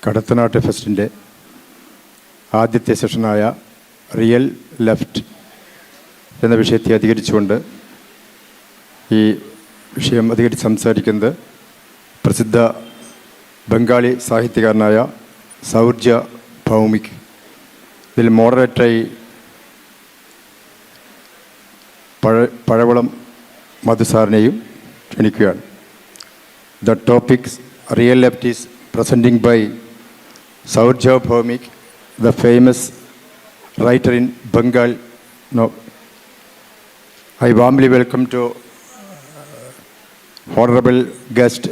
കടത്തനാട്ട് ഫെസ്റ്റിൻ്റെ ആദ്യത്തെ സെഷനായ real left എന്ന വിഷയത്തെ അധികരിച്ചുകൊണ്ട് ഈ വിഷയം അധികരിച്ച് സംസാരിക്കുന്നത് പ്രസിദ്ധ ബംഗാളി സാഹിത്യകാരനായ സൗർജ ഭൗമിക്. ഇതിൽ മോഡറേറ്ററായി പഴവളം മധുസാറിനെയും ക്ഷണിക്കുകയാണ്. The topics real left is presenting by Saurja Bhaumik, the famous writer in Bengal. No, I warmly welcome to honorable guest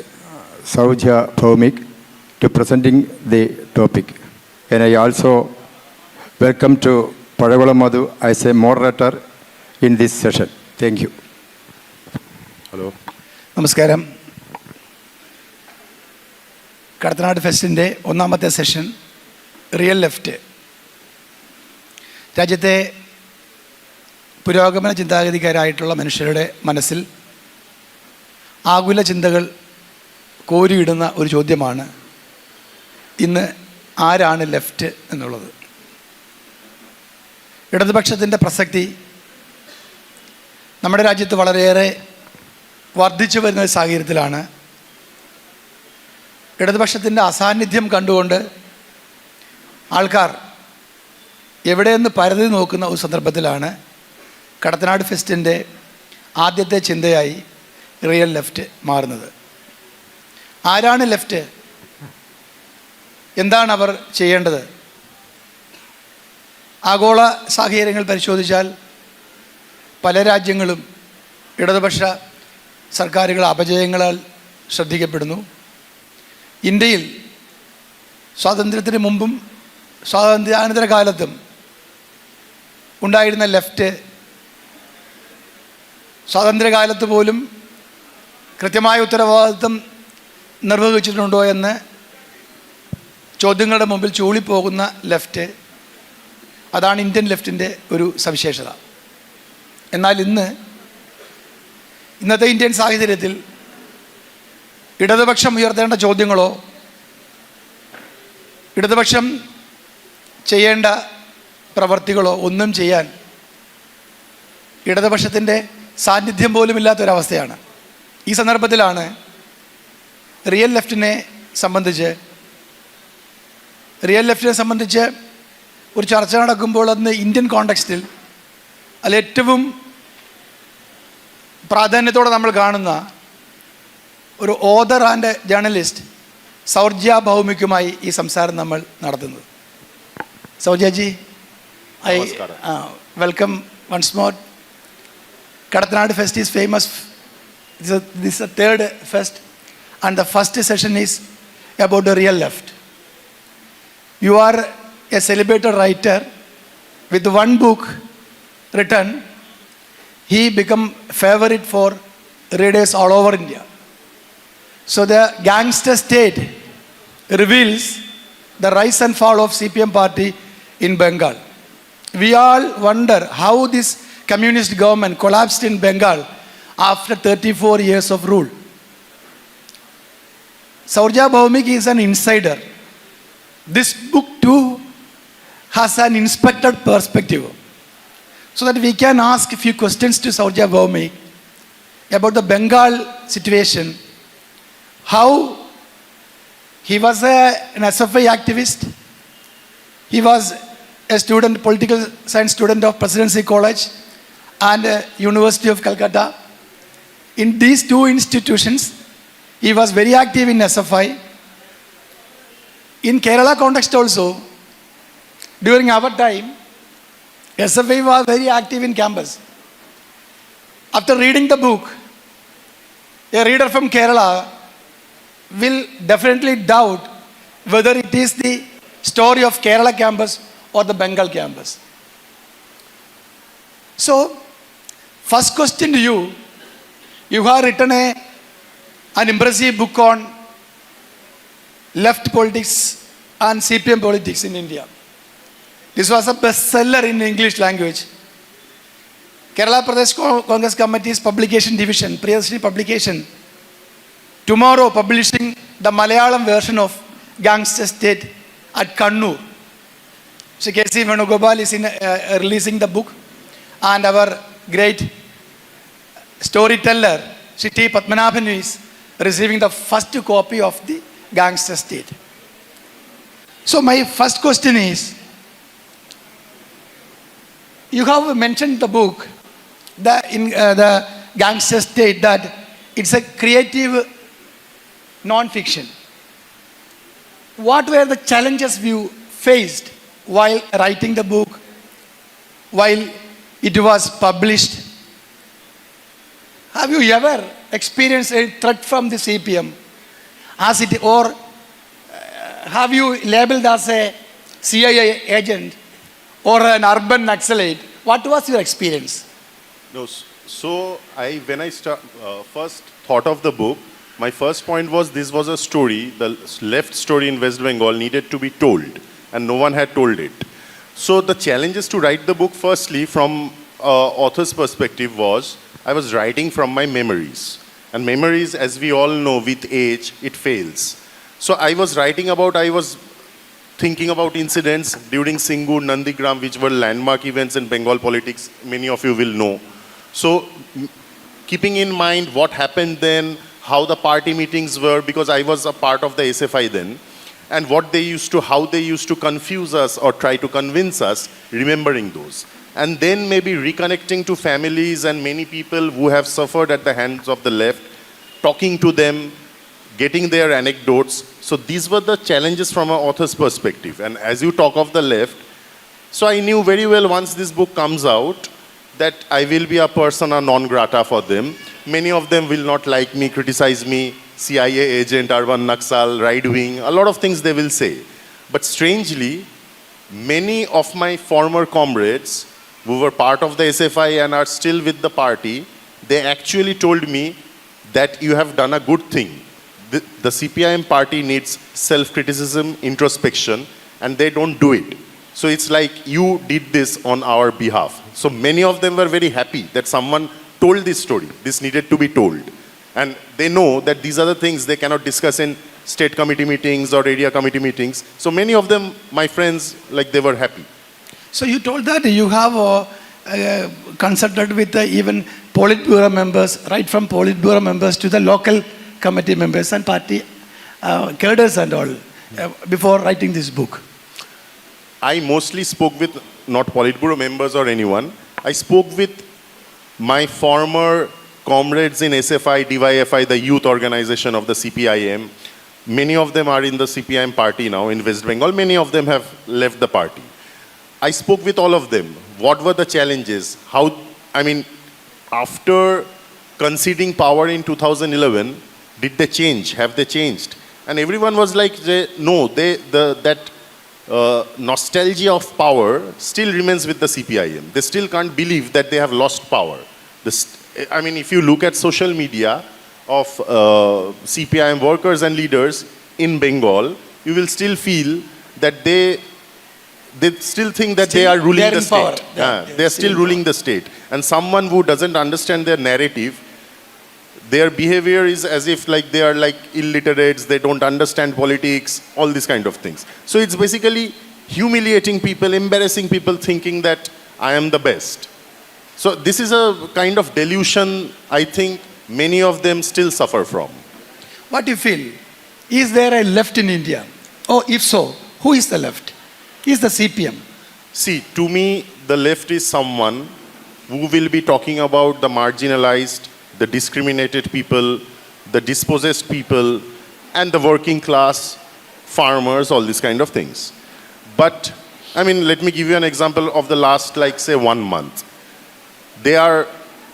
Saurja Bhaumik to presenting the topic. And I also welcome to Padavalam Madhu as a moderator in this session. Thank you. Hello. Namaskaram. Kadathanadu ഫെസ്റ്റിൻ്റെ ഒന്നാമത്തെ session real left. രാജ്യത്തെ പുരോഗമന ചിന്താഗതിക്കാരായിട്ടുള്ള മനുഷ്യരുടെ മനസ്സിൽ ആകുല ചിന്തകൾ കോരിയിടുന്ന ഒരു ചോദ്യമാണ് ഇന്ന് ആരാണ് ലെഫ്റ്റ് എന്നുള്ളത്. ഇടതുപക്ഷത്തിൻ്റെ പ്രസക്തി നമ്മുടെ രാജ്യത്ത് വളരെയേറെ വർദ്ധിച്ചു വരുന്ന ഒരു സാഹചര്യത്തിലാണ് ഇടതുപക്ഷത്തിൻ്റെ അസാന്നിധ്യം കണ്ടുകൊണ്ട് ആൾക്കാർ എവിടെയെന്ന് പരതി നോക്കുന്ന ഒരു സന്ദർഭത്തിലാണ് കടത്തനാട് ഫെസ്റ്റിൻ്റെ ആദ്യത്തെ ചിന്തയായി റിയൽ ലെഫ്റ്റ് മാറുന്നത്. ആരാണ് ലെഫ്റ്റ്? എന്താണ് അവർ ചെയ്യേണ്ടത്? ആഗോള സാഹചര്യങ്ങൾ പരിശോധിച്ചാൽ പല രാജ്യങ്ങളും ഇടതുപക്ഷ സർക്കാരുകൾ അപജയങ്ങളാൽ ശ്രദ്ധിക്കപ്പെടുന്നു. ഇന്ത്യയിൽ സ്വാതന്ത്ര്യത്തിന് മുമ്പും സ്വാതന്ത്ര്യാനന്തര കാലത്തും ഉണ്ടായിരുന്ന ലെഫ്റ്റ് സ്വാതന്ത്ര്യകാലത്ത് പോലും കൃത്യമായ ഉത്തരവാദിത്വം നിർവഹിച്ചിട്ടുണ്ടോ എന്ന് ചോദ്യങ്ങളുടെ മുമ്പിൽ ചൂളിപ്പോകുന്ന ലെഫ്റ്റ്, അതാണ് ഇന്ത്യൻ ലെഫ്റ്റിൻ്റെ ഒരു സവിശേഷത. എന്നാൽ ഇന്നത്തെ ഇന്ത്യൻ സാഹചര്യത്തിൽ ഇടതുപക്ഷം ഉയർത്തേണ്ട ചോദ്യങ്ങളോ ഇടതുപക്ഷം ചെയ്യേണ്ട പ്രവർത്തികളോ ഒന്നും ചെയ്യാൻ ഇടതുപക്ഷത്തിൻ്റെ സാന്നിധ്യം പോലും ഇല്ലാത്തൊരവസ്ഥയാണ്. ഈ സന്ദർഭത്തിലാണ് റിയൽ ലെഫ്റ്റിനെ സംബന്ധിച്ച് ഒരു ചർച്ച നടക്കുമ്പോൾ അന്ന് ഇന്ത്യൻ കോണ്ടെക്സ്റ്റിൽ അതിലേറ്റവും പ്രാധാന്യത്തോടെ നമ്മൾ കാണുന്ന ഒരു ഓതർ ആൻഡ് ജേർണലിസ്റ്റ് സൗർജ ഭൗമിക്കുമായി ഈ സംസാരം നമ്മൾ നടത്തുന്നത്. Sourji, I welcome once more. Kadathanadu fest is famous. This is the third fest and the first session is about the real left. You are a celebrated writer with one book written. He become favorite for readers all over India. So the Gangster State reveals the rise and fall of CPM party in Bengal. We all wonder how this communist government collapsed in Bengal after 34 years of rule. Saurja Bhaumik is an insider. This book too has an inspected perspective, so that we can ask a few questions to Saurja Bhaumik about the Bengal situation. How he was an SFI activist. He was a student, political science student of Presidency College and University of Calcutta. In these two institutions, he was very active in SFI. In Kerala context also, during our time, SFI was very active in campus. After reading the book, a reader from Kerala will definitely doubt whether it is the story of Kerala campus or the Bengal campus. So, first question to you, you have written an impressive book on left politics and CPM politics in India. This was a bestseller in English language. Kerala Pradesh Congress Committee's publication division, Priyadharshini publication, tomorrow publishing the Malayalam version of Gangster State at Kannur. So K.C. Venugopal is releasing the book, and our great storyteller, Sri T. Padmanabhan, is receiving the first copy of the Gangster State. So my first question is, you have mentioned the book, the Gangster State, that it's a creative non-fiction. What were the challenges you faced while writing the book, while it was published? Have you ever experienced a threat from the CPM? Or have you labeled as a CIA agent or an urban Naxalite? What was your experience? No, so when I first thought of the book, my first point was this was a story, the left story in West Bengal needed to be told, and no one had told it. So the challenges to write the book, firstly, from author's perspective, was I was writing from my memories. And memories, as we all know, with age, it fails. So I was thinking about incidents during Singur, Nandigram, which were landmark events in Bengal politics, many of you will know. So keeping in mind what happened then, how the party meetings were, because I was a part of the SFI then, and how they used to confuse us or try to convince us, remembering those. And then maybe reconnecting to families and many people who have suffered at the hands of the left, talking to them, getting their anecdotes. So these were the challenges from an author's perspective. And as you talk of the left, so I knew very well once this book comes out that I will be a persona non grata for them. Many of them will not like me, criticize me, CIA agent, urban Naxal, right wing, a lot of things they will say. But strangely, many of my former comrades who were part of the SFI and are still with the party, they actually told me that you have done a good thing. The CPIM party needs self-criticism, introspection, and they don't do it. So it's like you did this on our behalf. So many of them were very happy that someone told this story. This needed to be told. And they know that these are the things they cannot discuss in state committee meetings or area committee meetings. So many of them, my friends, they were happy. So you told that you have consulted with even Politburo members, right from Politburo members to the local committee members and party cadres and all, before writing this book. I mostly spoke with not Politburo members or anyone. I spoke with my former comrades in SFI, DYFI, the youth organization of the CPIM. Many of them are in the CPIM party now in West Bengal. Many of them have left the party. I spoke with all of them. What were the challenges? After conceding power in 2011, did they change? Have they changed? And everyone was like, no, that nostalgia of power still remains with the CPIM. They still can't believe that they have lost power. If you look at social media of CPIM workers and leaders in Bengal, you will still feel that they still think that they are ruling the state. They are still ruling the state. And someone who doesn't understand their narrative, their behavior is as if they are illiterates, they don't understand politics, all these kind of things. So it's basically humiliating people, embarrassing people, thinking that I am the best. So this is a kind of delusion I think many of them still suffer from. What do you feel? Is there a left in India? Oh, if so, who is the left? Is the CPM? See, to me, the left is someone who will be talking about the marginalized, the discriminated people, the dispossessed people, and the working class, farmers, all these kind of things. But, let me give you an example of the last, say, 1 month.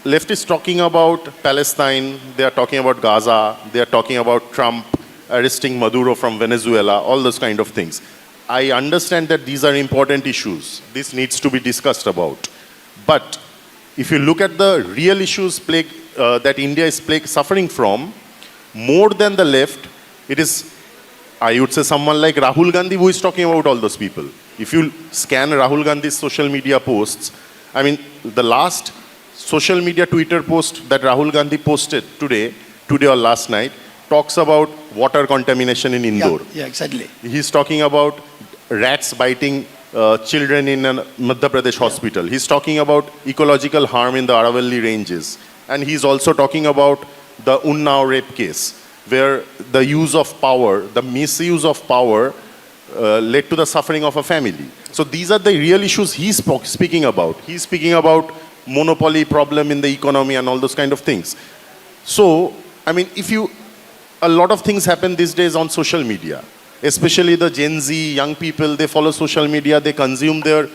Leftists talking about Palestine, they are talking about Gaza, they are talking about Trump arresting Maduro from Venezuela, all those kind of things. I understand that these are important issues. This needs to be discussed about. But if you look at the real issues that India is suffering from, more than the left, it is, I would say, someone like Rahul Gandhi who is talking about all those people. If you scan Rahul Gandhi's social media posts, the last social media Twitter post that Rahul Gandhi posted today or last night, talks about water contamination in Indore. Yeah, exactly. He's talking about rats biting children in a Madhya Pradesh hospital. He's talking about ecological harm in the Aravalli ranges. And he's also talking about the Unnao rape case, where the use of power, the misuse of power led to the suffering of a family. So these are the real issues he's speaking about. He's speaking about monopoly problem in the economy and all those kind of things. So, I mean, a lot of things happen these days on social media. Especially the Gen Z, young people, they follow social media, they consume their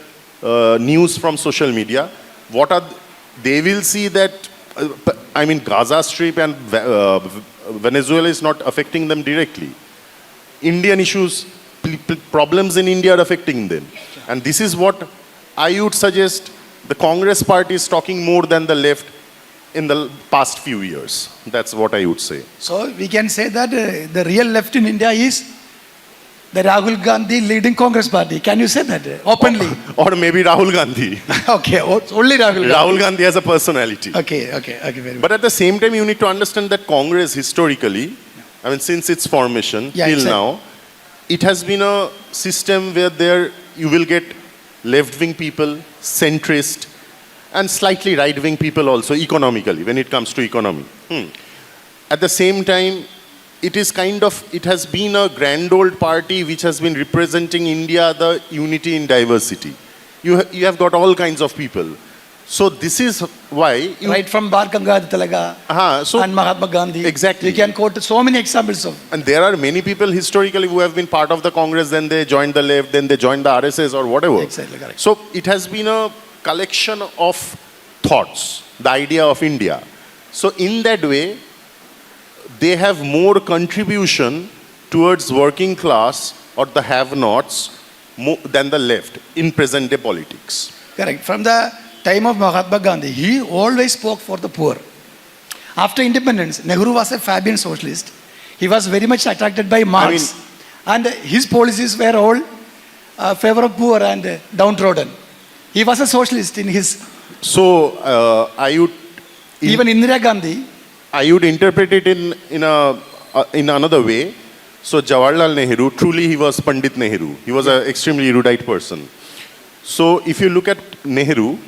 news from social media. They will see that, Gaza Strip and Venezuela is not affecting them directly. Indian issues, problems in India are affecting them. And this is what I would suggest the Congress party is talking more than the left in the past few years. That's what I would say. So we can say that the real left in India is the Rahul Gandhi leading Congress party. Can you say that openly? Or maybe Rahul Gandhi. Okay, only Rahul Gandhi. Rahul Gandhi has a personality. Okay, very But at the same time, you need to understand that Congress historically, since its formation till now, it has been a system where you will get left-wing people, centrist, and slightly right-wing people also economically, when it comes to economy. At the same time, it has been a grand old party which has been representing India, the unity in diversity. You have got all kinds of people. So this is why... right from Bar Gangadhar Tilaga and Mahatma Gandhi. Exactly. You can quote so many examples of... And there are many people historically who have been part of the Congress, then they joined the left, then they joined the RSS or whatever. Exactly, correct. So it has been a collection of thoughts, the idea of India. So in that way, they have more contribution towards working class or the have-nots than the left in present-day politics. Correct. From the time of Mahatma Gandhi, he always spoke for the poor. After independence, Nehru was a Fabian socialist. He was very much attracted by Marx. And his policies were all favor of poor and downtrodden. He was a socialist in his... So, even Indira Gandhi... I would interpret it in another way. So Jawaharlal Nehru, truly he was Pandit Nehru. He was an extremely erudite person. So if you look at Nehru,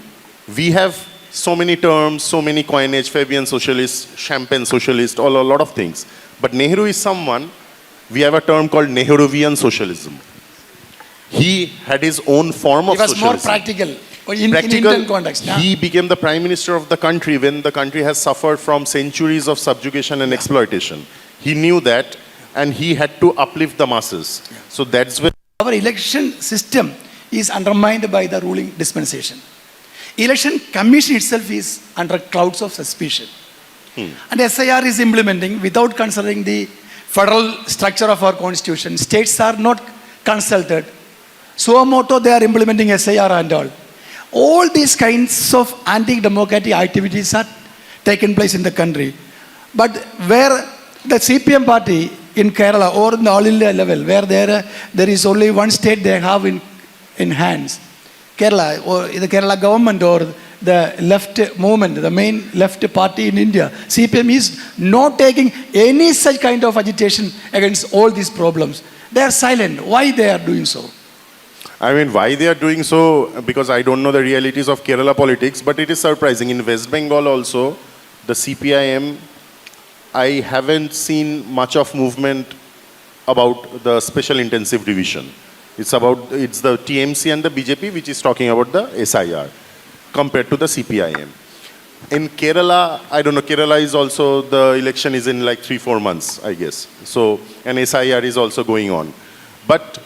we have so many terms, so many coinage, Fabian socialist, Champagne socialist, a lot of things. But Nehru is someone, we have a term called Nehruvian socialism. He had his own form of socialism. He was more practical. In Indian context. He became the prime minister of the country when the country has suffered from centuries of subjugation and exploitation. He knew that and he had to uplift the masses. So that's where... Our election system is undermined by the ruling dispensation. Election commission itself is under clouds of suspicion. And SIR is implementing without considering the federal structure of our constitution. States are not consulted. Suo moto they are implementing SIR and all. All these kinds of anti-democratic activities are taken place in the country. But where the CPM party in Kerala or in the all India level, where there is only one state they have in hands, Kerala or the Kerala government or the left movement, the main left party in India, CPM is not taking any such kind of agitation against all these problems. They are silent. Why they are doing so? Why they are doing so, because I don't know the realities of Kerala politics, but it is surprising. In West Bengal also, the CPIM, I haven't seen much of movement about the special intensive division. It's the TMC and the BJP which is talking about the SIR compared to the CPIM. In Kerala, I don't know, Kerala is also, the election is in like 3-4 months, I guess. So, and SIR is also going on. But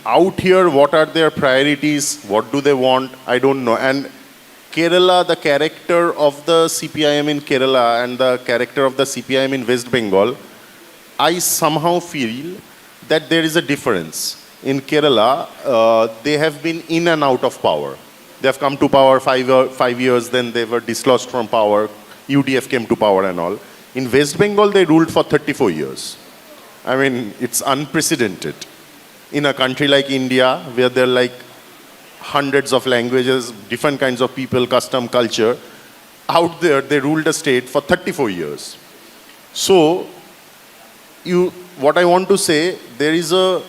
out here, what are their priorities? What do they want? I don't know. And Kerala, the character of the CPIM in Kerala and the character of the CPIM in West Bengal, I somehow feel that there is a difference. In Kerala, they have been in and out of power. They have come to power 5 years, then they were dislodged from power. UDF came to power and all. In West Bengal, they ruled for 34 years. It's unprecedented. In a country like India, where there are like hundreds of languages, different kinds of people, custom, culture, out there they ruled a state for 34 years. So what I want to say, there is a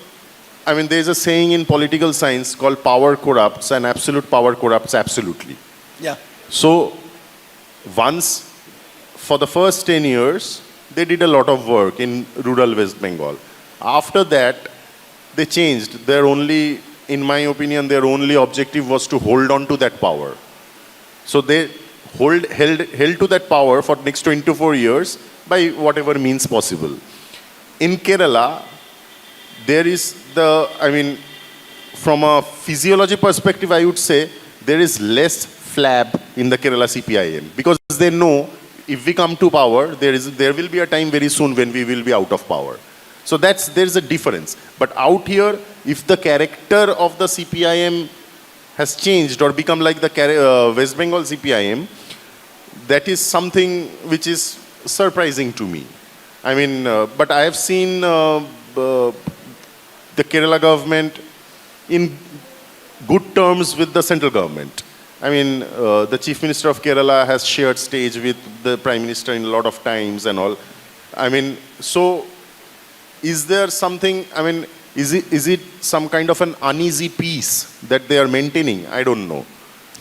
saying in political science called power corrupts, and absolute power corrupts absolutely. Yeah. So once, for the first 10 years, they did a lot of work in rural West Bengal. After that, they changed. In my opinion, their only objective was to hold on to that power. So they held to that power for next 24 years by whatever means possible. In Kerala, there is from a physiology perspective, I would say there is less flab in the Kerala CPIM, because they know if we come to power, there will be a time very soon when we will be out of power. So there's a difference. But out here, if the character of the CPIM has changed or become like the West Bengal CPIM, that is something which is surprising to me. But I have seen the Kerala government in good terms with the central government. The Chief Minister of Kerala has shared stage with the Prime Minister in a lot of times and all. So is there something, is it some kind of an uneasy peace that they are maintaining? I don't know.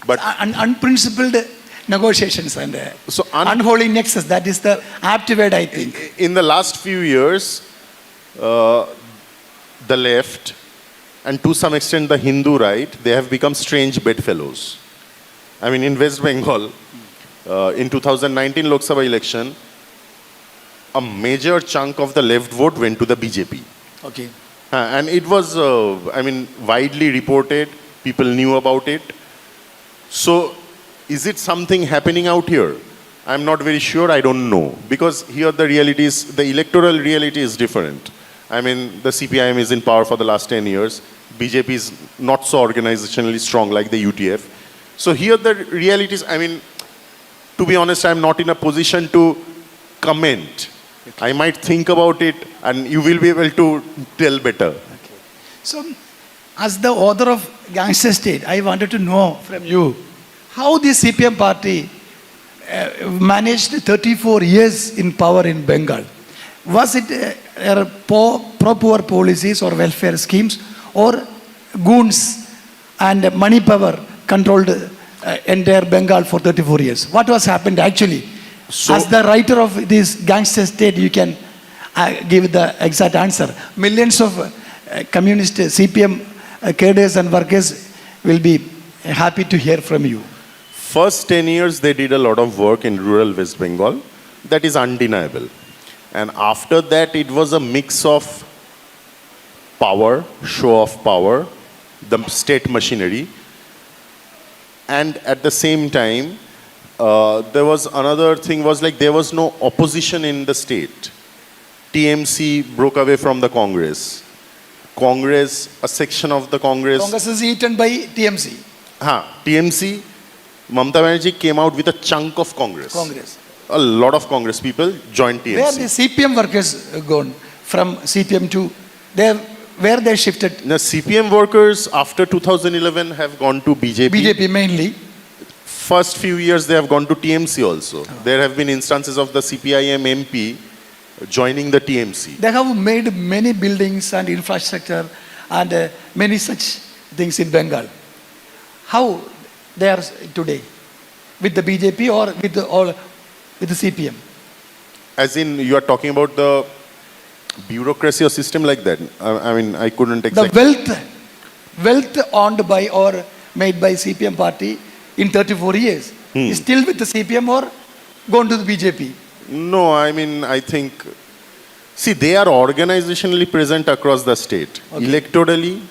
But unprincipled negotiations and unholy nexus, that is the apt word, I think. In the last few years, the left and to some extent the Hindu right, they have become strange bedfellows. In West Bengal, in 2019 Lok Sabha election, a major chunk of the left vote went to the BJP. Okay. And it was, widely reported. People knew about it. So, is it something happening out here? I'm not very sure. I don't know. Because here the electoral reality is different. The CPIM is in power for the last 10 years. BJP is not so organizationally strong like the UTF. So here the reality is, to be honest, I'm not in a position to comment. Okay. I might think about it and you will be able to tell better. Okay. So, as the author of Gangster State, I wanted to know from you how the CPM party managed 34 years in power in Bengal. Was it pro-poor policies or welfare schemes, or goons and money power controlled entire Bengal for 34 years? What was happened actually? So, as the writer of this Gangster State, you can give the exact answer. Millions of communist CPM cadres and workers will be happy to hear from you. First 10 years, they did a lot of work in rural West Bengal. That is undeniable. And after that, it was a mix of power, show of power, the state machinery. And at the same time, there was another thing was like there was no opposition in the state. TMC broke away from the Congress. A section of the Congress. Congress is eaten by TMC. TMC, Mamata Banerjee came out with a chunk of Congress. A lot of Congress people joined TMC. Where the CPM workers gone from CPM to where they shifted? The CPM workers after 2011 have gone to BJP. BJP mainly. First few years they have gone to TMC also. There have been instances of the CPIM MP joining the TMC. They have made many buildings and infrastructure and many such things in Bengal. How they are today? With the BJP or with the CPM? As in, you are talking about the bureaucracy or system like that? I couldn't exactly. The wealth owned by or made by CPM party in 34 years is still with the CPM or gone to the BJP? No, I think, see, they are organizationally present across the state. Okay. Electorally,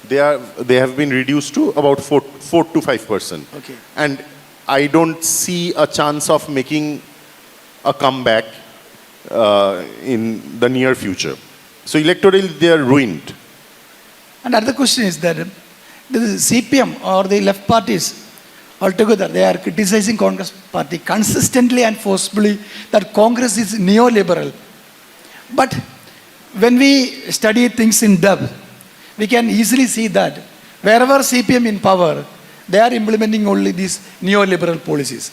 they have been reduced to about 4 to 5%. Okay. And I don't see a chance of making a comeback in the near future. So electorally, they are ruined. And another question is that the CPM or the left parties altogether, they are criticizing Congress party consistently and forcefully that Congress is neoliberal. But when we study things in depth, we can easily see that wherever CPM in power, they are implementing only these neoliberal policies.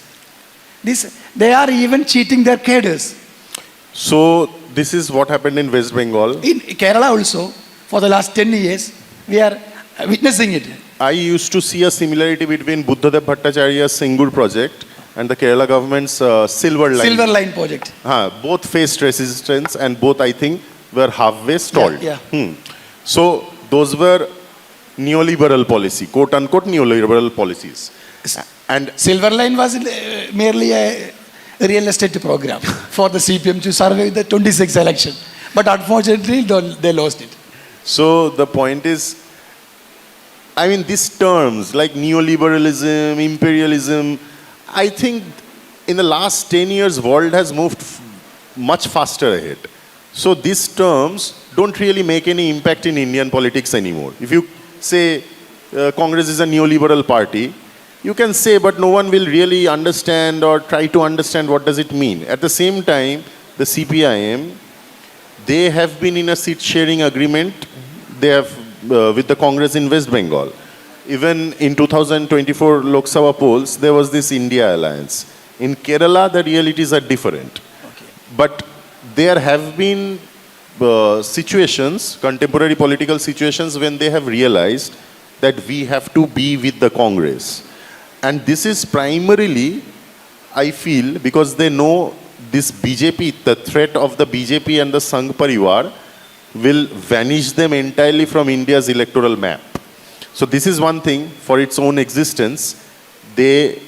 They are even cheating their cadres. So this is what happened in West Bengal. In Kerala also, for the last 10 years, we are witnessing it. I used to see a similarity between Buddhadev Bhattacharya's Singur project and the Kerala government's Silver Line. Silver Line project. Both faced resistance and both, I think, were halfway stalled. Yeah. So those were neoliberal policy, quote unquote neoliberal policies. And Silver Line was merely a real estate program for the CPM to survive the 26th election. But unfortunately, they lost it. so the point is, I mean, these terms like neoliberalism, imperialism, I think in the last 10 years, world has moved much faster ahead. So these terms don't really make any impact in Indian politics anymore. If you say Congress is a neoliberal party, you can say, but no one will really understand or try to understand what does it mean. At the same time, the CPIM, they have been in a seat-sharing agreement. They have with the Congress in West Bengal. Even in 2024 Lok Sabha polls, there was this India alliance. In Kerala, the realities are different. Okay. But there have been situations, contemporary political situations, when they have realized that we have to be with the Congress. And this is primarily, I feel, because they know this BJP, the threat of the BJP and the Sangh Parivar will vanish them entirely from India's electoral map. So this is one thing, for its own existence, they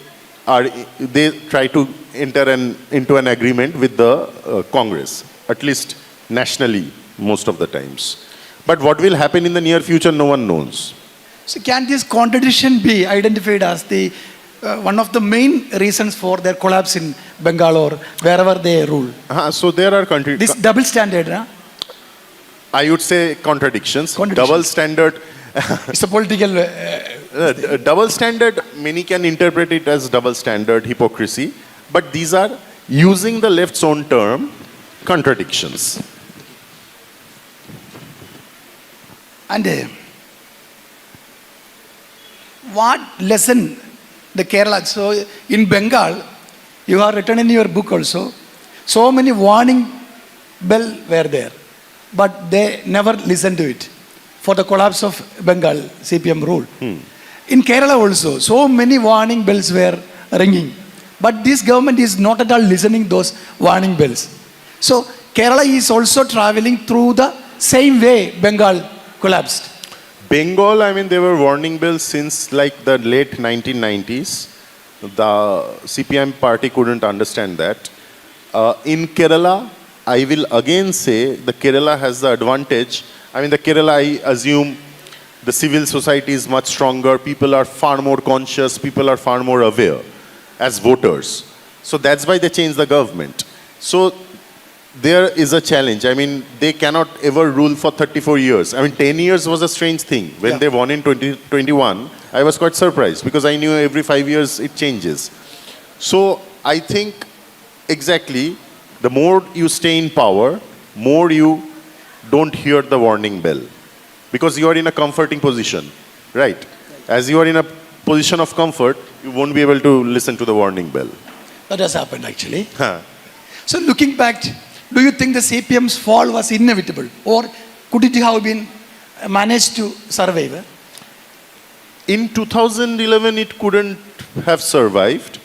try to enter into an agreement with the Congress, at least nationally, most of the times. But what will happen in the near future, no one knows. So can this contradiction be identified as the one of the main reasons for their collapse in Bengal or wherever they rule? So there are This double standard, huh? I would say contradictions. Contradictions. Double standard. It's a political... Double standard, many can interpret it as double standard hypocrisy. But these are, using the left's own term, contradictions. And what lesson the Kerala, so in Bengal, you have written in your book also, so many warning bell were there, but they never listened to it for the collapse of Bengal CPM rule. In Kerala also, so many warning bells were ringing, but this government is not at all listening those warning bells. So Kerala is also traveling through the same way Bengal collapsed. Bengal, I mean, there were warning bells since like the late 1990s. The CPM party couldn't understand that. In Kerala, I will again say the Kerala has the advantage. I mean, the Kerala, I assume the civil society is much stronger. People are far more conscious. People are far more aware as voters. So that's why they changed the government. So there is a challenge. I mean, they cannot ever rule for 34 years. I mean, 10 years was a strange thing. When they won in 2021, I was quite surprised because I knew every 5 years it changes. So I think exactly the more you stay in power, more you don't hear the warning bell because you are in a comforting position, right? As you are in a position of comfort, you won't be able to listen to the warning bell. That has happened actually. So looking back, do you think the CPM's fall was inevitable or could it have been managed to survive? In 2011, it couldn't have survived.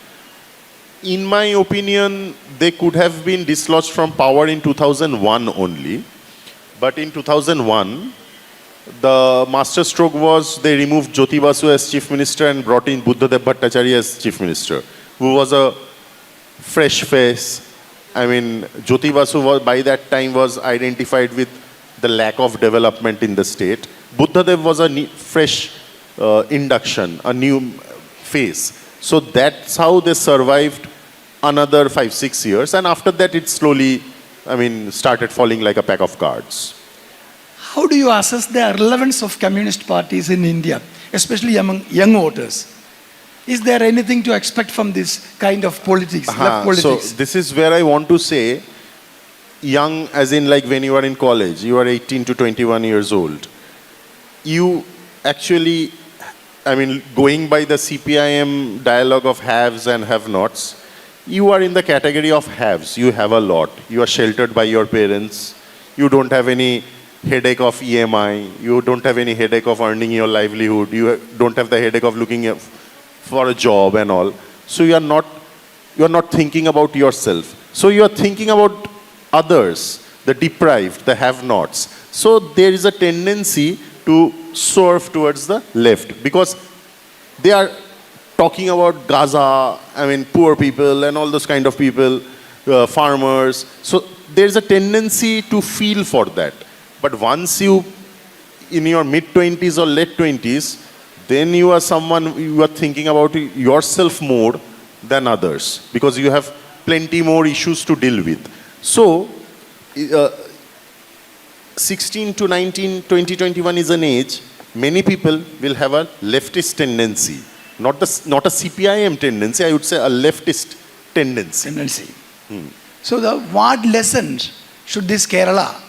In my opinion, they could have been dislodged from power in 2001 only. But in 2001, the masterstroke was they removed Jyoti Basu as chief minister and brought in Buddhadev Bhattacharya as chief minister, who was a fresh face. I mean, Jyoti Basu was, by that time was identified with the lack of development in the state. Buddhadev was a fresh induction, a new face. So that's how they survived another 5-6 years. And after that, it slowly, I mean, started falling like a pack of cards. How do you assess the relevance of communist parties in India, especially among young voters? Is there anything to expect from this kind of politics, left politics? So this is where I want to say, young as in like when you are in college, you are 18 to 21 years old. You actually, I mean, going by the CPIM dialogue of haves and have-nots, you are in the category of haves. You have a lot. You are sheltered by your parents. You don't have any headache of EMI. You don't have any headache of earning your livelihood. You don't have the headache of looking for a job and all. So you are not thinking about yourself. So you are thinking about others, the deprived, the have-nots. So there is a tendency to swerve towards the left because they are talking about Gaza, poor people and all those kind of people, farmers. So there is a tendency to feel for that. But once you, in your mid-20s or late 20s, then you are thinking about yourself more than others because you have plenty more issues to deal with. So 16 to 19, 20, 21 is an age, many people will have a leftist tendency. Not a CPIM tendency, I would say a leftist tendency. So what lessons should this Kerala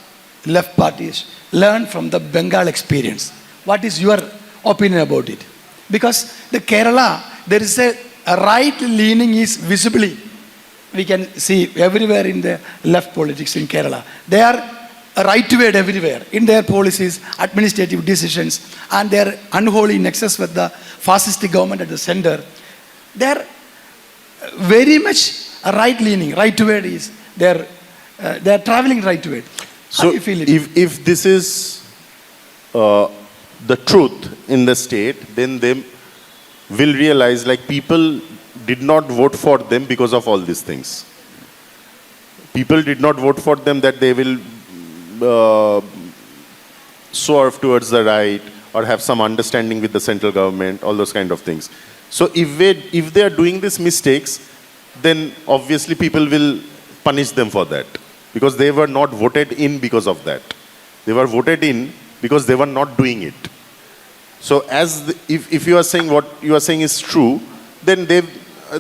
left parties learn from the Bengal experience? What is your opinion about it? Because the Kerala, there is a right leaning is visibly, we can see everywhere in the left politics in Kerala. They are right-ward everywhere in their policies, administrative decisions, and their unholy nexus with the fascist government at the center. They are very much right-leaning. Right-ward is they are traveling right-ward. How So do you feel it? if this is the truth in the state, then they will realize like people did not vote for them because of all these things. People did not vote for them that they will swerve towards the right or have some understanding with the central government, all those kind of things. So if they are doing these mistakes, then obviously people will punish them for that because they were not voted in because of that. They were voted in because they were not doing it. So if you are saying what you are saying is true, then there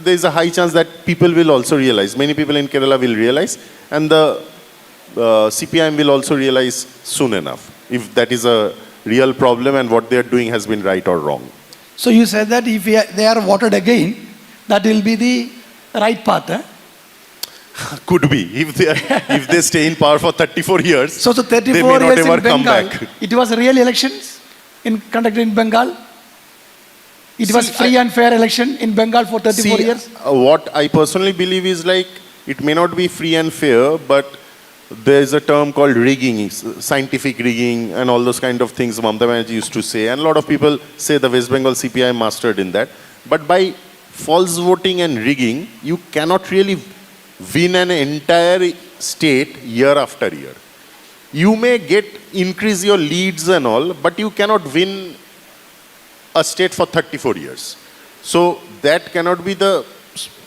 is a high chance that people will also realize. Many people in Kerala will realize, and the CPIM will also realize soon enough if that is a real problem and what they are doing has been right or wrong. So you said that if they are voted again, that will be the right path. Eh? Could be. If they stay in power for 34 years, So 34 they may not years ever in come Bengal, back. it was real elections conducted in Bengal? It was free and fair election in Bengal for 34 years? What I personally believe is like, it may not be free and fair, but there is a term called rigging, scientific rigging and all those kind of things Mamata Banerjee used to say. And a lot of people say the West Bengal CPI mastered in that. But by false voting and rigging, you cannot really win an entire state year after year. You may increase your leads and all, but you cannot win a state for 34 years. So that cannot be the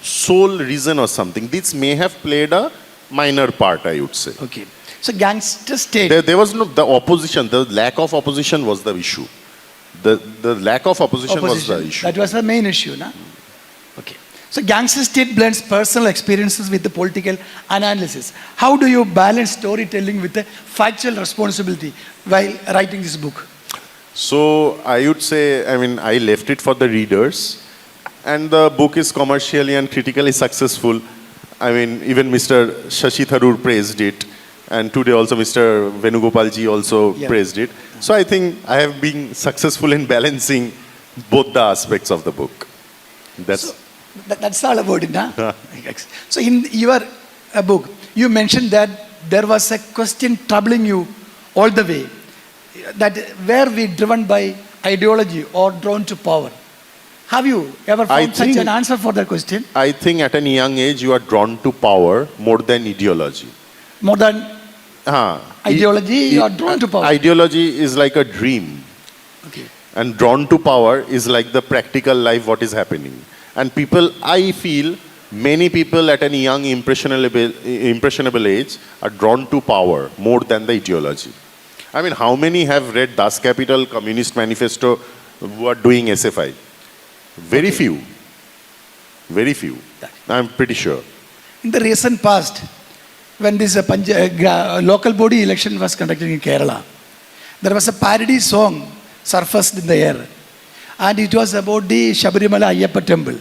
sole reason or something. This may have played a minor part, I would say. Okay. So Gangster State. There was no, the opposition, the lack of opposition was the issue. The lack of opposition was the issue. That was the main issue, na? Okay. So Gangster State blends personal experiences with the political analysis. How do you balance storytelling with the factual responsibility while writing this book? So I would say, I left it for the readers, and the book is commercially and critically successful. Even Mr. Shashi Tharoor praised it, and today also Mr. Venugopalji also praised it. So I think I have been successful in balancing both the aspects of the book. That's all about it, huh? So in your book, you mentioned that there was a question troubling you all the way. That were we driven by ideology or drawn to power? Have you ever found such an answer for that question? I think at a young age you are drawn to power more than ideology. More than ideology, you are drawn to power. Ideology is like a dream. Okay. And drawn to power is like the practical life, what is happening. And people, I feel, many people at a young impressionable age are drawn to power more than the ideology. How many have read Das Kapital, Communist Manifesto, who are doing SFI? Very few. Very few. I'm pretty sure. In the recent past, when this local body election was conducted in Kerala, there was a parody song surfaced in the air. And it was about the Shabarimala Ayyappa temple.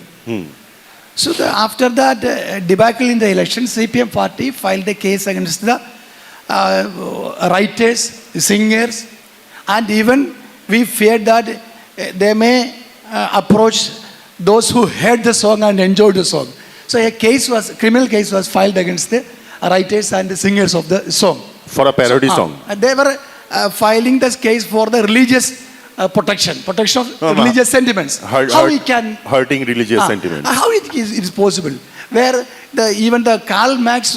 So after that debacle in the election, CPM party filed a case against the writers, singers, and even we feared that they may approach those who heard the song and enjoyed the song. So a criminal case was filed against the writers and the singers of the song. For a parody song. They were filing this case for the religious protection of religious sentiments. How we can hurting religious sentiments? How it is possible? Where even the Karl Marx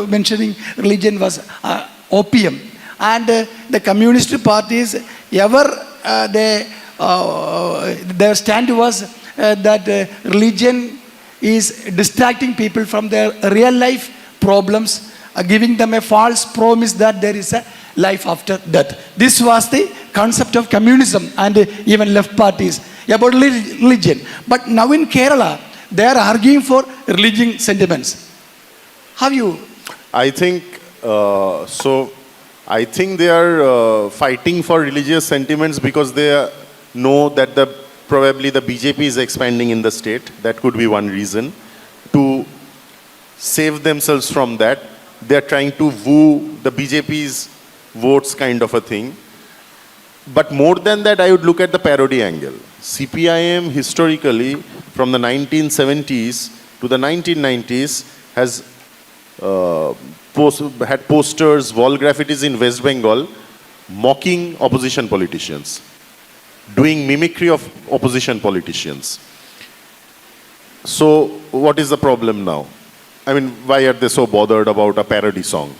mentioning religion was opium, and the communist parties their stand was that religion is distracting people from their real life problems, giving them a false promise that there is a life after death. This was the concept of communism and even left parties about religion. But now in Kerala, they are arguing for religious sentiments. Have you? I think so. I think they are fighting for religious sentiments because they know that probably the BJP is expanding in the state. That could be one reason. To save themselves from that, they are trying to woo the BJP's votes, kind of a thing. But more than that, I would look at the parody angle. CPIM historically, from the 1970s to the 1990s, has had posters, wall graffitis in West Bengal, mocking opposition politicians, doing mimicry of opposition politicians. So what is the problem now? I mean, why are they so bothered about a parody song?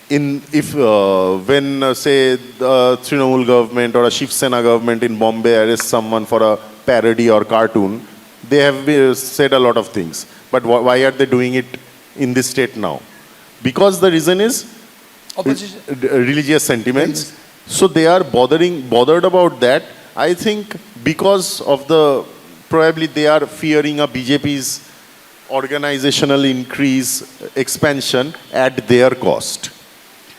When say the Trinamool government or a Shiv Sena government in Bombay arrests someone for a parody or cartoon, they have said a lot of things. But why are they doing it in this state now? Because the reason is religious sentiments. So they are bothered about that. I think because of probably they are fearing a BJP's organizational expansion at their cost.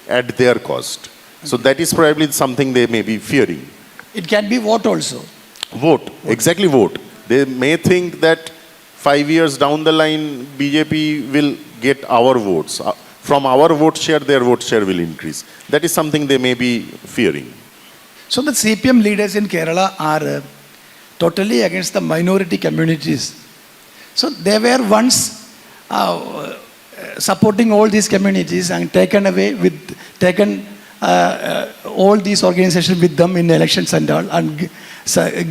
So that is probably something they may be fearing. It can be vote also. Vote. Exactly, vote. They may think that 5 years down the line, BJP will get our votes. From our vote share, their vote share will increase. That is something they may be fearing. So the CPM leaders in Kerala are totally against the minority communities. So they were once supporting all these communities and taken all these organizations with them in elections and all, and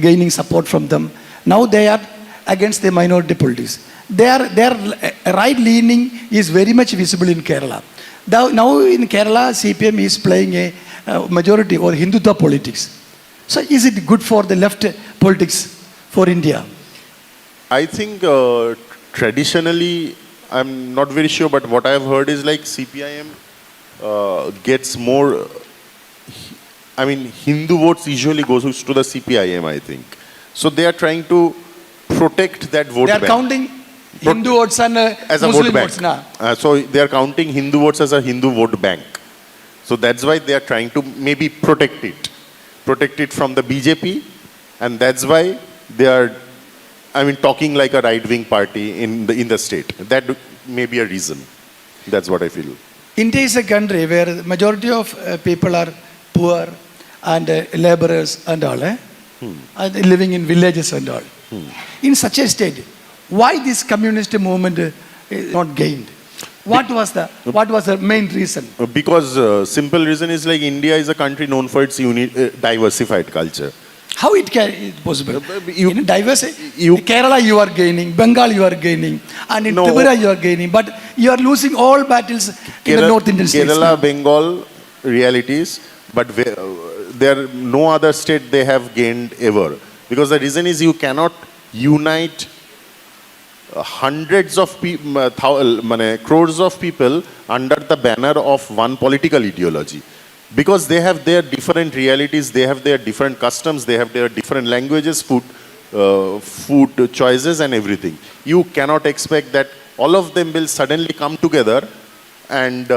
gaining support from them. Now they are against the minority politics. Their right leaning is very much visible in Kerala. Now in Kerala, CPM is playing a majority or Hindutva politics. So is it good for the left politics for India? I think traditionally, I'm not very sure, but what I've heard is like CPIM gets more, I mean, Hindu votes usually goes to the CPIM, I think. So they are trying to protect that vote bank. They are counting Hindu votes and as Muslim a vote bank. votes. So they are counting Hindu votes as a Hindu vote bank. So that's why they are trying to maybe protect it from the BJP, and that's why they are, I mean, talking like a right-wing party in the state. That may be a reason. That's what I feel. India is a country where the majority of people are poor and laborers and all, and living in villages and all. In such a state, why this communist movement is not gained? What was the main reason? Because simple reason is like India is a country known for its diversified culture. How it can is possible? In Kerala you are gaining, Bengal you are gaining, and in Tripura you are gaining, but you are losing all battles in the North Indian states. Kerala, Bengal realities, but there are no other state they have gained ever. Because the reason is you cannot unite hundreds of people, crores of people under the banner of one political ideology. Because they have their different realities, they have their different customs, they have their different languages, food choices and everything. You cannot expect that all of them will suddenly come together and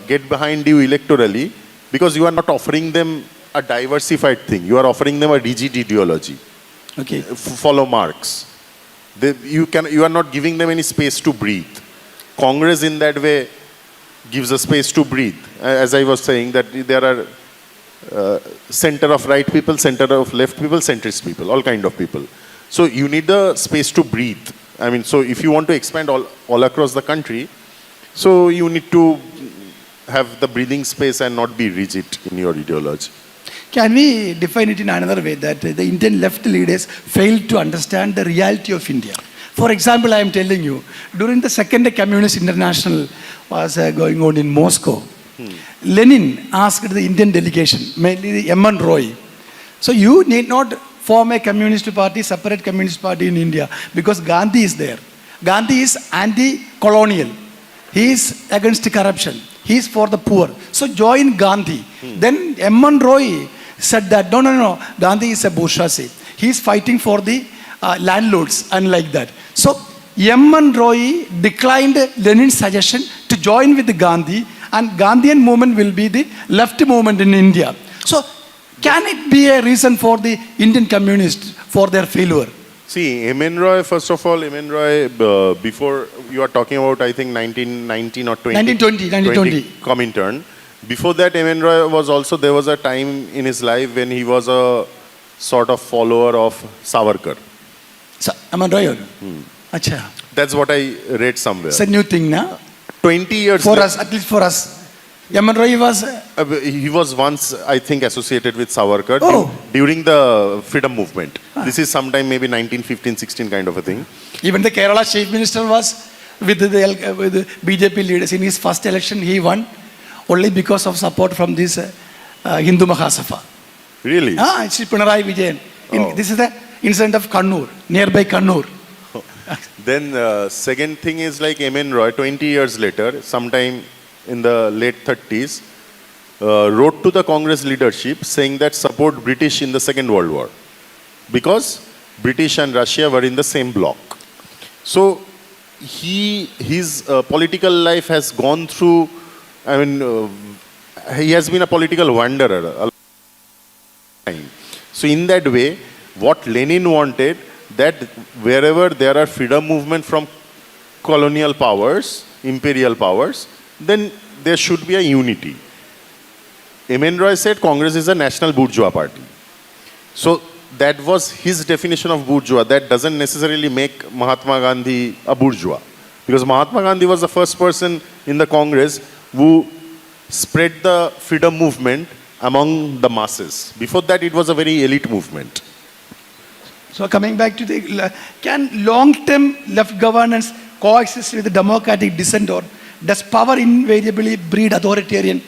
get behind you electorally, because you are not offering them a diversified thing. You are offering them a rigid ideology. Okay. Follow Marx. You are not giving them any space to breathe. Congress in that way gives a space to breathe. As I was saying, that there are center of right people, center of left people, centrist people, all kind of people. So you need the space to breathe. I mean, so if you want to expand all across the country, so you need to have the breathing space and not be rigid in your ideology. Can we define it in another way, that the Indian left leaders failed to understand the reality of India? For example, I am telling you, during the Second Communist International was going on in Moscow, Lenin asked the Indian delegation, mainly the M.N. Roy, so you need not form a communist party, separate communist party in India, because Gandhi is there. Gandhi is anti-colonial. He is against corruption. He is for the poor. So join Gandhi. Then M.N. Roy said that, no, Gandhi is a bourgeoisie. He is fighting for the landlords and like that. So M.N. Roy declined Lenin's suggestion to join with Gandhi, and Gandhian movement will be the left movement in India. So can it be a reason for the Indian communists for their failure? See, M.N. Roy, first of all, M.N. Roy, before you are talking about, I think, 1919 or 1920 Comintern. Before that, M.N. Roy was also, there was a time in his life when he was a sort of follower of Savarkar. So, M.N. Roy? Acha. That's what I read somewhere. It's a new thing, na? 20 years for us, at least for us. M.N. Roy was... he was once, I think, associated with Savarkar during the freedom movement. This is sometime maybe 1915-16 kind of a thing. Even the Kerala chief minister was with the BJP leaders. In his first election, he won only because of support from this Hindu Mahasabha. Really? It's Pinarayi Vijayan. This is the incident of Kannur, nearby Kannur. Then second thing is like M.N. Roy, 20 years later, sometime in the late 30s, wrote to the Congress leadership saying that support British in the Second World War, because British and Russia were in the same bloc. So his political life has gone through, he has been a political wanderer a long time. So in that way, what Lenin wanted, that wherever there are freedom movement from colonial powers, imperial powers, then there should be a unity. M.N. Roy said Congress is a national bourgeois party. So that was his definition of bourgeois. That doesn't necessarily make Mahatma Gandhi a bourgeois. Because Mahatma Gandhi was the first person in the Congress who spread the freedom movement among the masses. Before that, it was a very elite movement. So coming back to the, can long-term left governance coexist with the democratic dissent, or does power invariably breed authoritarian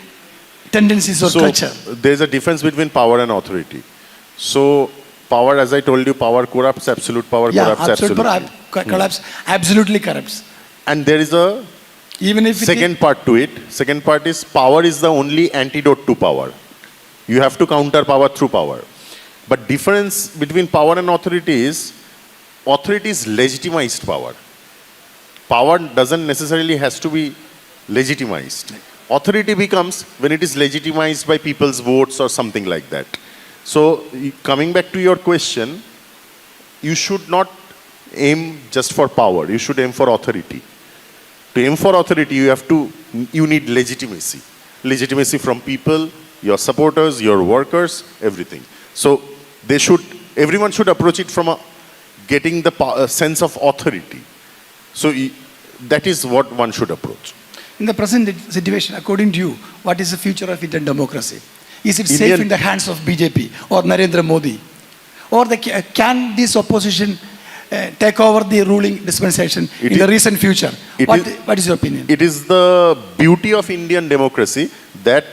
tendencies or culture? There's a difference between power and authority. So power, as I told you, power corrupts, absolute power corrupts absolutely. Collapse absolutely corrupts. And there is a second part to it. Second part is power is the only antidote to power. You have to counter power through power. But difference between power and authority is legitimized power. Power doesn't necessarily has to be legitimized. Authority becomes when it is legitimized by people's votes or something like that. So coming back to your question, you should not aim just for power. You should aim for authority. To aim for authority, you need legitimacy. Legitimacy from people, your supporters, your workers, everything. So everyone should approach it from getting the sense of authority. So that is what one should approach. In the present situation, according to you, what is the future of Indian democracy? Is it safe in the hands of BJP or Narendra Modi? Or can this opposition take over the ruling dispensation in the recent future? What is your opinion? It is the beauty of Indian democracy that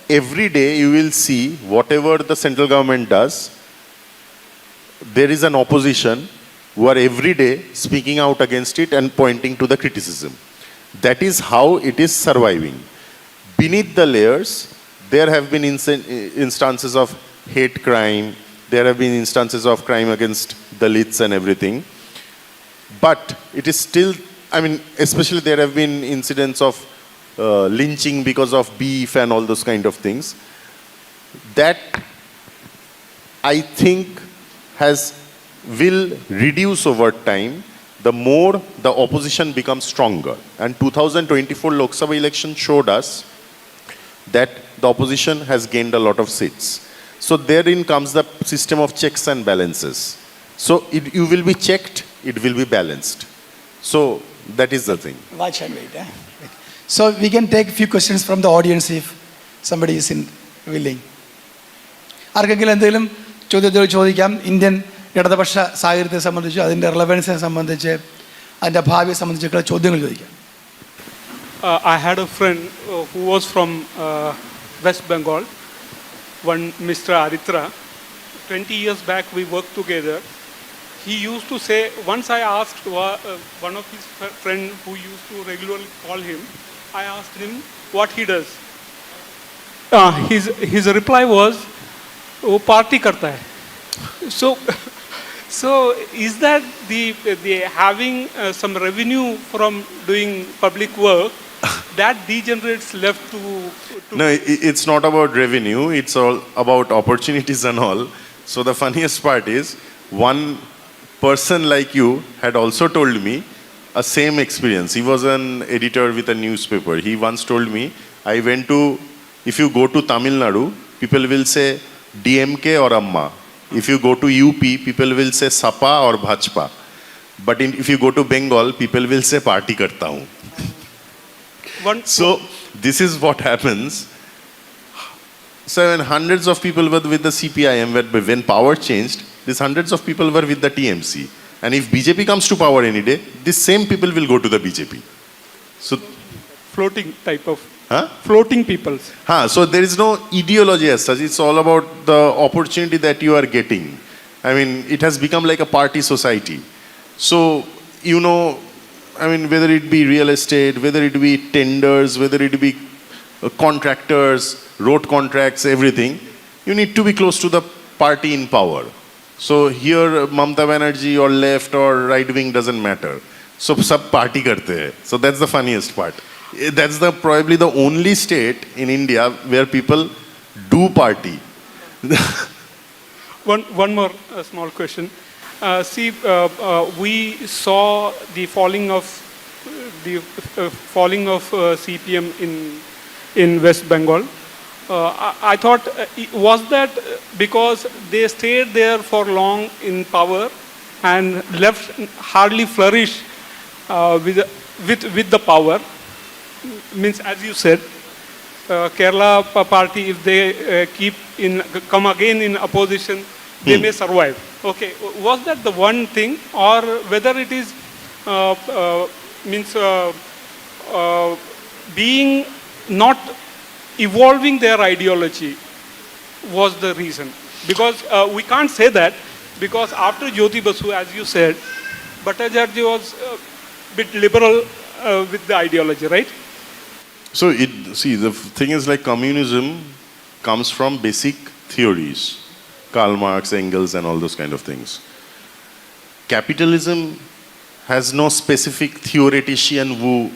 every day you will see whatever the central government does, there is an opposition who are every day speaking out against it and pointing to the criticism. That is how it is surviving. Beneath the layers, there have been instances of hate crime, there have been instances of crime against Dalits and everything. But it is still, especially there have been incidents of lynching because of beef and all those kind of things. That, I think, has will reduce over time, the more the opposition becomes stronger. And 2024 Lok Sabha election showed us that the opposition has gained a lot of seats. So therein comes the system of checks and balances. So you will be checked, it will be balanced. So that is the thing. Watch and wait. So we can take a few questions from the audience if somebody is willing. ആർക്കെങ്കിലും എന്തെങ്കിലും ചോദിക്കാം Indian ഇടതുപക്ഷ സാഹചര്യത്തെ സംബന്ധിച്ച് അതിൻ്റെ റിലവൻസിനെ സംബന്ധിച്ച് അതിൻ്റെ ഭാവിയെ സംബന്ധിച്ചൊക്കെ ചോദ്യങ്ങൾ ചോദിക്കാം. I had a friend who was from West Bengal, one Mr. Aritra. 20 years back we worked together. He used to say, once I asked one of his friends who used to regularly call him, I asked him what he does. His reply was, "वो party करता है." So is that the having some revenue from doing public work that degenerates left to No, it's not about revenue, it's all about opportunities and all. So the funniest part is, one person like you had also told me a same experience. He was an editor with a newspaper. He once told me, if you go to Tamil Nadu, people will say DMK or Amma. If you go to UP, people will say Sapa or Bhajpa. But if you go to Bengal, people will say party karta hu. So this is what happens. So when hundreds of people were with the CPIM, when power changed, these hundreds of people were with the TMC. And if BJP comes to power any day, these same people will go to the BJP. So floating type of floating peoples. So there is no ideology as such. It's all about the opportunity that you are getting. I mean, it has become like a party society. So, whether it be real estate, whether it be tenders, whether it be contractors, road contracts, everything, you need to be close to the party in power. So here, Mamata Banerjee or left or right wing doesn't matter. So sab party karte hai. So that's the funniest part. That's probably the only state in India where people do party. One more small question. We saw the falling of CPM in West Bengal. I thought, was that because they stayed there for long in power and left hardly flourish with the power? Means, as you said, Kerala party, if they come again in opposition, they may survive. Okay, was that the one thing, or whether it is being not evolving their ideology was the reason? Because we can't say that, because after Jyoti Basu, as you said, Bhattacharya was a bit liberal with the ideology, right? So the thing is, like, communism comes from basic theories, Karl Marx, Engels, and all those kind of things. Capitalism has no specific theoretician who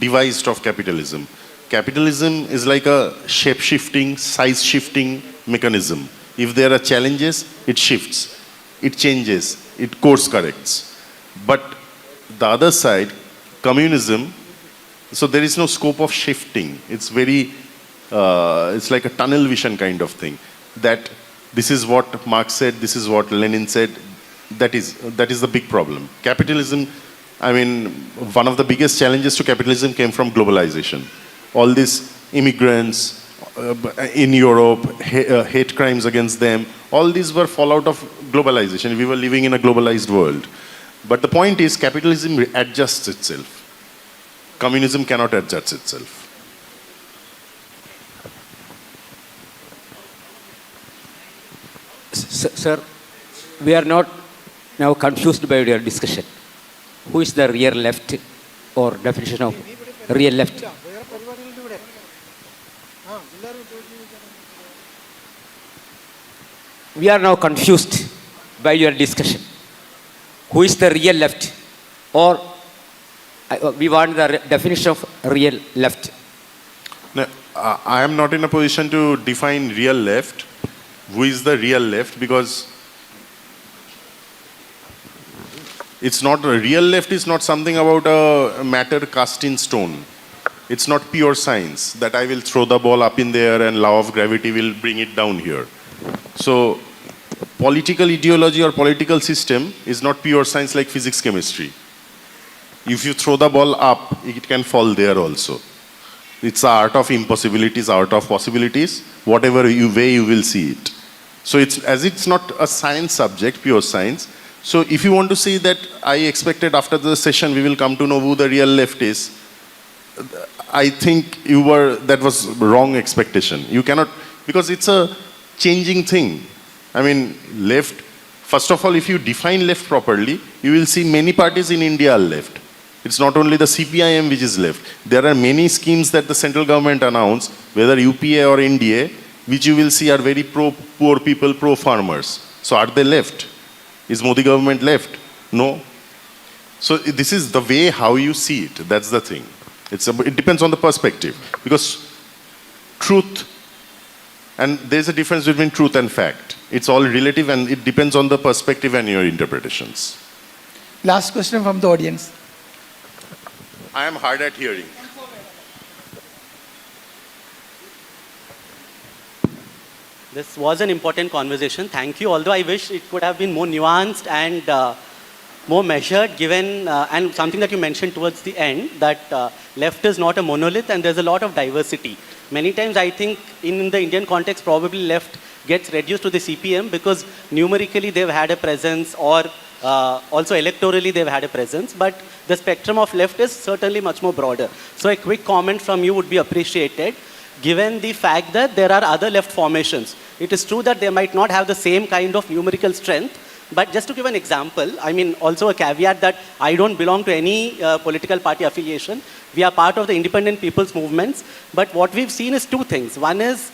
devised of capitalism. Capitalism is like a shape-shifting, size-shifting mechanism. If there are challenges, it shifts, it changes, it course corrects. But the other side, communism, so there is no scope of shifting. It's it's like a tunnel vision kind of thing. That this is what Marx said, this is what Lenin said. That is the big problem. Capitalism, one of the biggest challenges to capitalism came from globalization. All these immigrants in Europe, hate crimes against them, all these were fallout of globalization. We were living in a globalized world. But the point is, capitalism adjusts itself. Communism cannot adjust itself. Sir, we are not now confused by your discussion. Who is the real left, or definition of real left? We are now confused by your discussion. Who is the real left, or we want the definition of real left? No, I am not in a position to define real left. Who is the real left? Because It's not, a real left is not something about a matter cast in stone. It's not pure science that I will throw the ball up in the air and law of gravity will bring it down here. So political ideology or political system is not pure science like physics, chemistry. If you throw the ball up, it can fall there also. It's the art of impossibilities, art of possibilities. Whatever way you will see it. So it's not a science subject, pure science. So if you want to say that I expected after the session we will come to know who the real left is, I think that was wrong expectation. You cannot, because it's a changing thing. I mean, left, first of all, if you define left properly, you will see many parties in India are left. It's not only the CPIM which is left. There are many schemes that the central government announced, whether UPA or NDA, which you will see are very pro-poor people, pro-farmers. So are they left? Is Modi government left? No. So this is the way how you see it. That's the thing. It depends on the perspective. Because truth, and there's a difference between truth and fact. It's all relative and it depends on the perspective and your interpretations. Last question from the audience. I am hard at hearing. This was an important conversation. Thank you. Although I wish it could have been more nuanced and more measured, given, and something that you mentioned towards the end, that left is not a monolith and there's a lot of diversity. Many times I think in the Indian context, probably left gets reduced to the CPM because numerically they've had a presence or also electorally they've had a presence, but the spectrum of left is certainly much more broader. So a quick comment from you would be appreciated, given the fact that there are other left formations. It is true that they might not have the same kind of numerical strength, but just to give an example, I mean also a caveat that I don't belong to any political party affiliation. We are part of the independent people's movements, but what we've seen is two things. One is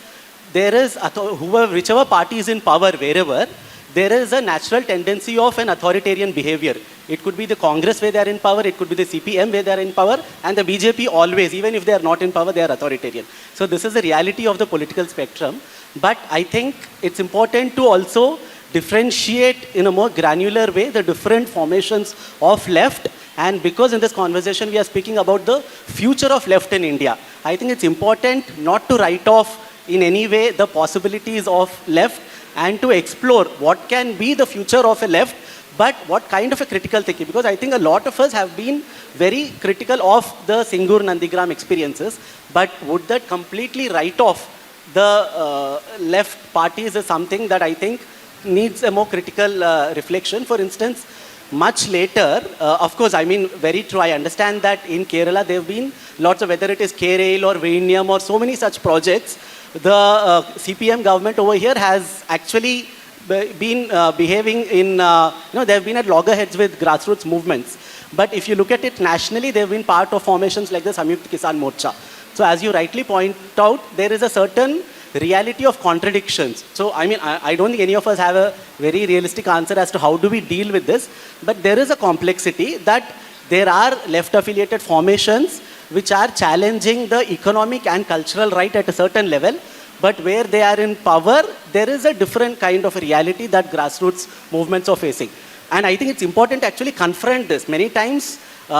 there is, whichever party is in power wherever, there is a natural tendency of an authoritarian behavior. It could be the Congress where they are in power, it could be the CPM where they are in power, and the BJP always, even if they are not in power, they are authoritarian. So this is the reality of the political spectrum. But I think it's important to also differentiate in a more granular way the different formations of left. And because in this conversation we are speaking about the future of left in India, I think it's important not to write off in any way the possibilities of left and to explore what can be the future of a left, but what kind of a critical thinking. Because I think a lot of us have been very critical of the Singur Nandigram experiences, but would that completely write off the left parties is something that I think needs a more critical reflection. For instance, much later, of course, I mean, very true, I understand that in Kerala there have been lots of, whether it is K-Rail or Venium or so many such projects, the CPM government over here has actually been behaving in, they have been at loggerheads with grassroots movements. But if you look at it nationally, they have been part of formations like the Samyukt Kisan Morcha. So as you rightly point out, there is a certain reality of contradictions. So I mean, I don't think any of us have a very realistic answer as to how do we deal with this. But there is a complexity that there are left-affiliated formations which are challenging the economic and cultural right at a certain level, but where they are in power, there is a different kind of reality that grassroots movements are facing. And I think it's important to actually confront this. Many times, we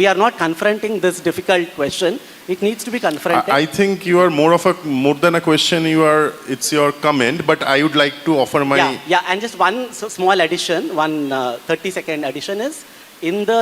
are not confronting this difficult question. It needs to be confronted. I think you are more than a question, it's your comment, but I would like to offer my... Yeah, and just one small addition, one 30-second addition is,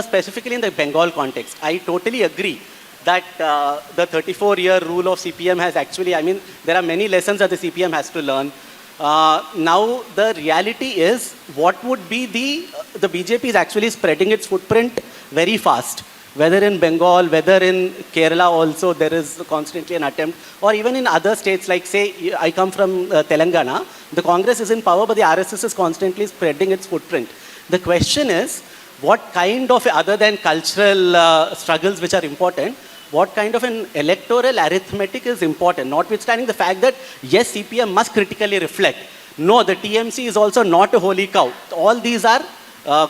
specifically in the Bengal context, I totally agree that the 34-year rule of CPM has actually, I mean, there are many lessons that the CPM has to learn. Now, the reality is, what would be the BJP is actually spreading its footprint very fast. Whether in Bengal, whether in Kerala also, there is constantly an attempt, or even in other states, like say, I come from Telangana, the Congress is in power, but the RSS is constantly spreading its footprint. The question is, what kind of, other than cultural struggles which are important, what kind of an electoral arithmetic is important, notwithstanding the fact that, yes, CPM must critically reflect. No, the TMC is also not a holy cow. All these are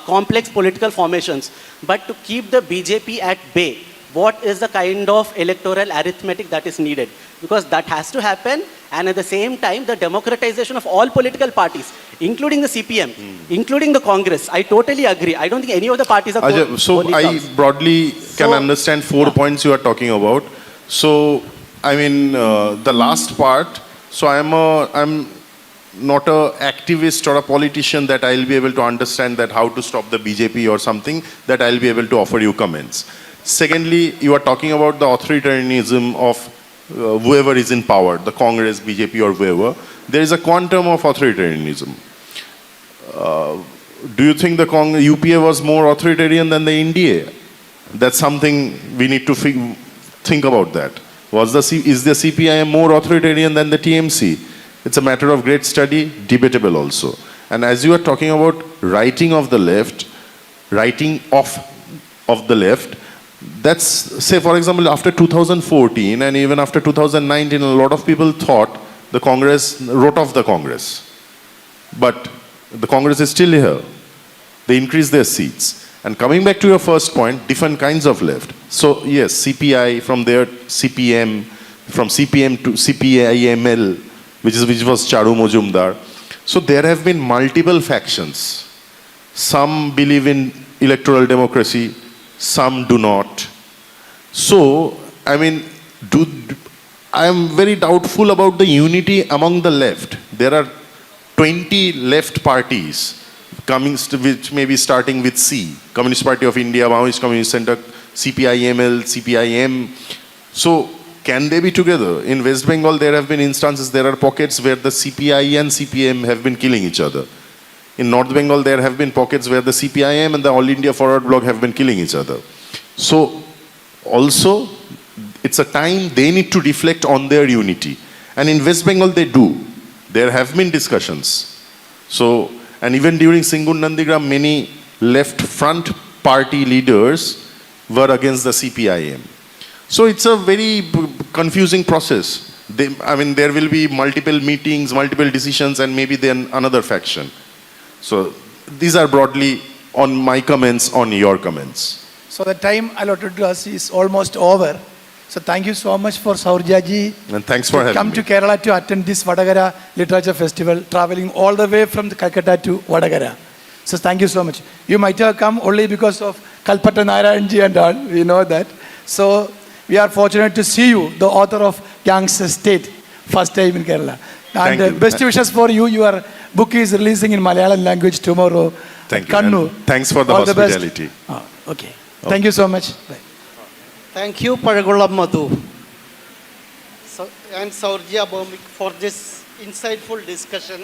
complex political formations. But to keep the BJP at bay, what is the kind of electoral arithmetic that is needed. Because that has to happen, and at the same time, the democratization of all political parties, including the CPM, including the Congress. I totally agree. I don't think any of the parties are So I broadly can So- understand 4 points you are talking about. So, I mean, the last part, so I'm not a activist or a politician that I'll be able to understand that how to stop the BJP or something, that I'll be able to offer you comments. Secondly, you are talking about the authoritarianism of whoever is in power, the Congress, BJP or whoever. There is a quantum of authoritarianism. Do you think the UPA was more authoritarian than the NDA? That's something we need to think about that. Is the CPIM more authoritarian than the TMC? It's a matter of great study, debatable also. And as you are talking about writing of the left, writing of the left, that's, say for example, after 2014 and even after 2019, a lot of people thought the Congress wrote off the Congress. But the Congress is still here. They increased their seats. And coming back to your first point, different kinds of left. So yes, CPI, from there CPM, from CPM to CPIML, which was Charu Mojumdar. So there have been multiple factions. Some believe in electoral democracy, some do not. So, I mean, I am very doubtful about the unity among the left. There are 20 left parties which may be starting with C. Communist Party of India, Maoist Communist Center, CPIML, CPIM. So, can they be together? In West Bengal, there have been instances, there are pockets where the CPI and CPM have been killing each other. In North Bengal, there have been pockets where the CPIM and the All India Forward Bloc have been killing each other. So, also, it's a time they need to reflect on their unity. And in West Bengal, they do. There have been discussions. So, and even during Singun Nandigram, many left front party leaders were against the CPIM. So it's a very confusing process. I mean, there will be multiple meetings, multiple decisions, and maybe then another faction. So these are broadly on my comments on your comments. So the time allotted to us is almost over. So thank you so much for Saurjaji. And thanks for having come me. to Kerala to attend this Vatakara Literature Festival, traveling all the way from the Calcutta to Vatakara. So thank you so much. You might have come only because of Kalpata Narayanji and all, we know that. So we are fortunate to see you, the author of Gangster State, first time in Kerala. And Thank you. best wishes for you. Your book is releasing in Malayalam language tomorrow. Thank you. Kannur. And thanks for the All the best. hospitality. Okay. Thank you so much. Bye. Thank you, Paragulam Madhu and Saurjia Bhomik for this insightful discussion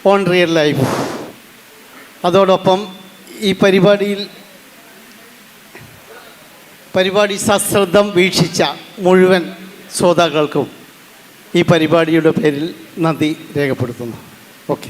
on real life. അതോടൊപ്പം ഈ പരിപാടി സശ്രദ്ധം വീക്ഷിച്ച മുഴുവൻ ശ്രോതാക്കൾക്കും ഈ പരിപാടിയുടെ പേരിൽ നന്ദി രേഖപ്പെടുത്തുന്നു. ഓക്കെ.